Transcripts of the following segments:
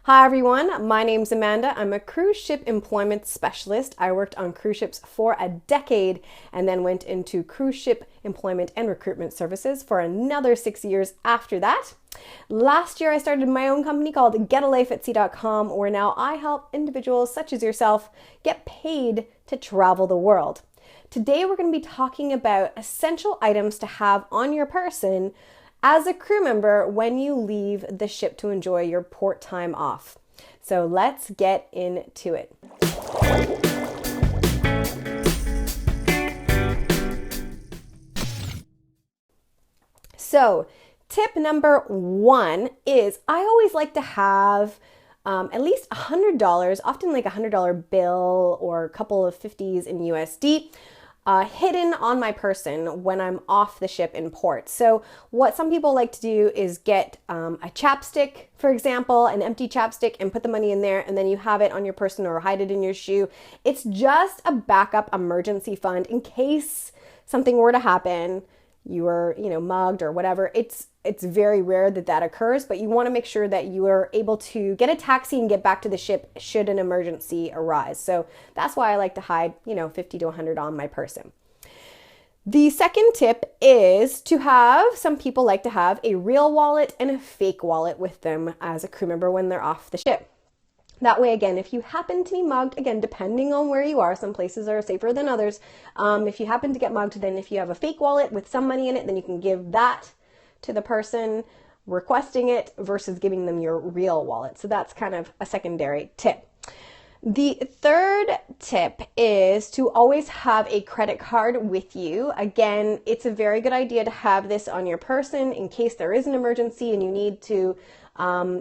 Hi everyone, my name's Amanda. I'm a cruise ship employment specialist. I worked on cruise ships for a decade and then went into cruise ship employment and recruitment services for another 6 years after that. Last year I started my own company called GetALifeAtSea.com, where now I help individuals such as yourself get paid to travel the world. Today we're going to be talking about essential items to have on your person as a crew member when you leave the ship to enjoy your port time off. So let's get into it. So tip number one is I always like to have at least $100, often like $100 bill or a couple of 50s in USD. Hidden on my person when I'm off the ship in port. So what some people like to do is get a chapstick, for example, an empty chapstick, and put the money in there, and then you have it on your person or hide it in your shoe. It's just a backup emergency fund in case something were to happen, you were, mugged or whatever. It's very rare that occurs, but you want to make sure that you are able to get a taxi and get back to the ship should an emergency arise. So that's why I like to hide, 50 to 100 on my person. The second tip is to have, some people like to have a real wallet and a fake wallet with them as a crew member when they're off the ship. That way, again, if you happen to be mugged, again, depending on where you are, some places are safer than others. If you happen to get mugged, then if you have a fake wallet with some money in it, then you can give that to the person requesting it versus giving them your real wallet. So that's kind of a secondary tip. The third tip is to always have a credit card with you. Again, it's a very good idea to have this on your person in case there is an emergency and you need to,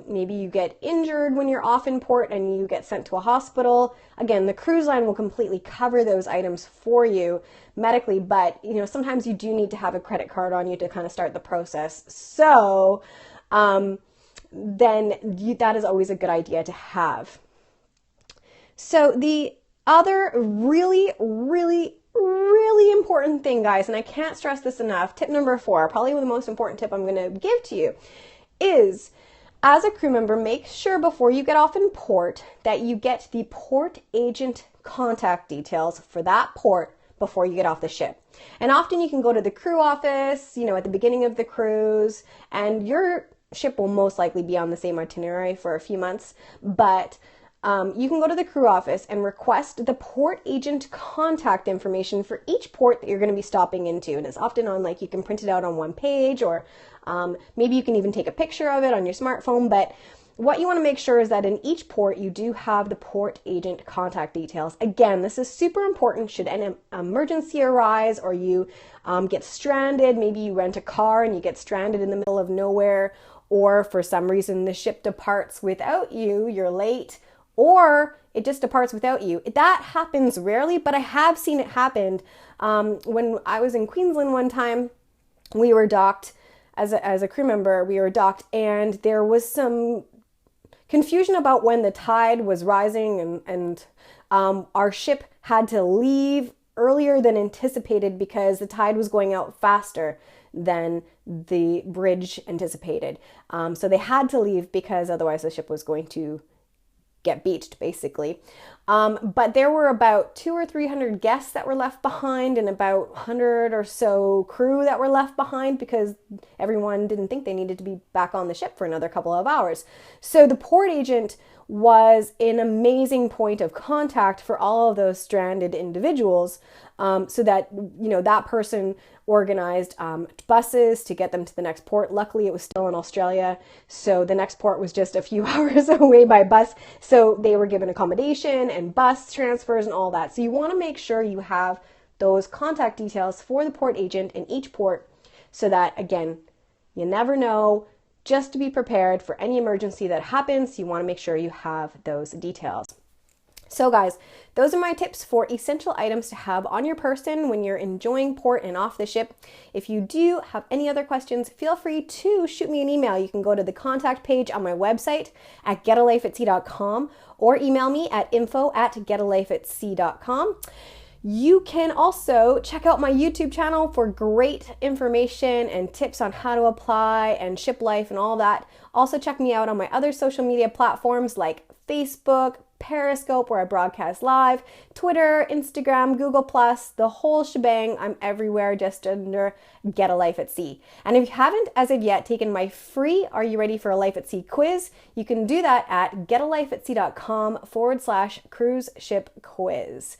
maybe you get injured when you're off in port and you get sent to a hospital. Again, the cruise line will completely cover those items for you medically, but sometimes you do need to have a credit card on you to kind of start the process. So that is always a good idea to have. So the other really, really, really important thing, guys, and I can't stress this enough, tip number 4, probably the most important tip I'm going to give to you, is as a crew member, make sure before you get off in port that you get the port agent contact details for that port before you get off the ship. And often you can go to the crew office, at the beginning of the cruise, and your ship will most likely be on the same itinerary for a few months, but you can go to the crew office and request the port agent contact information for each port that you're going to be stopping into. And it's often on, you can print it out on one page, or maybe you can even take a picture of it on your smartphone. But what you want to make sure is that in each port, you do have the port agent contact details. Again, this is super important should an emergency arise or you get stranded. Maybe you rent a car and you get stranded in the middle of nowhere, or for some reason the ship departs without you, you're late, or it just departs without you. That happens rarely, but I have seen it happen. When I was in Queensland one time, we were docked as a crew member, and there was some confusion about when the tide was rising, and our ship had to leave earlier than anticipated because the tide was going out faster than the bridge anticipated. So they had to leave because otherwise the ship was going to get beached, basically. But there were about 200 or 300 guests that were left behind and about 100 or so crew that were left behind because everyone didn't think they needed to be back on the ship for another couple of hours. So the port agent was an amazing point of contact for all of those stranded individuals, so that that person organized buses to get them to the next port. Luckily, it was still in Australia, so the next port was just a few hours away by bus, so they were given accommodation and bus transfers and all that. So you want to make sure you have those contact details for the port agent in each port, so that, again, you never know. Just to be prepared for any emergency that happens, you want to make sure you have those details. So guys, those are my tips for essential items to have on your person when you're enjoying port and off the ship. If you do have any other questions, feel free to shoot me an email. You can go to the contact page on my website at getalifeatsea.com or email me at info@getalifeatsea.com. You can also check out my YouTube channel for great information and tips on how to apply and ship life and all that. Also, check me out on my other social media platforms like Facebook, Periscope, where I broadcast live, Twitter, Instagram, Google+, the whole shebang. I'm everywhere just under Get a Life at Sea. And if you haven't as of yet taken my free Are You Ready for a Life at Sea quiz, you can do that at getalifeatsea.com/cruise ship quiz.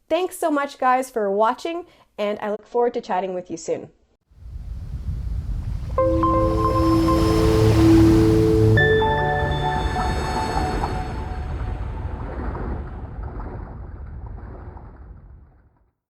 Thanks so much, guys, for watching, and I look forward to chatting with you soon.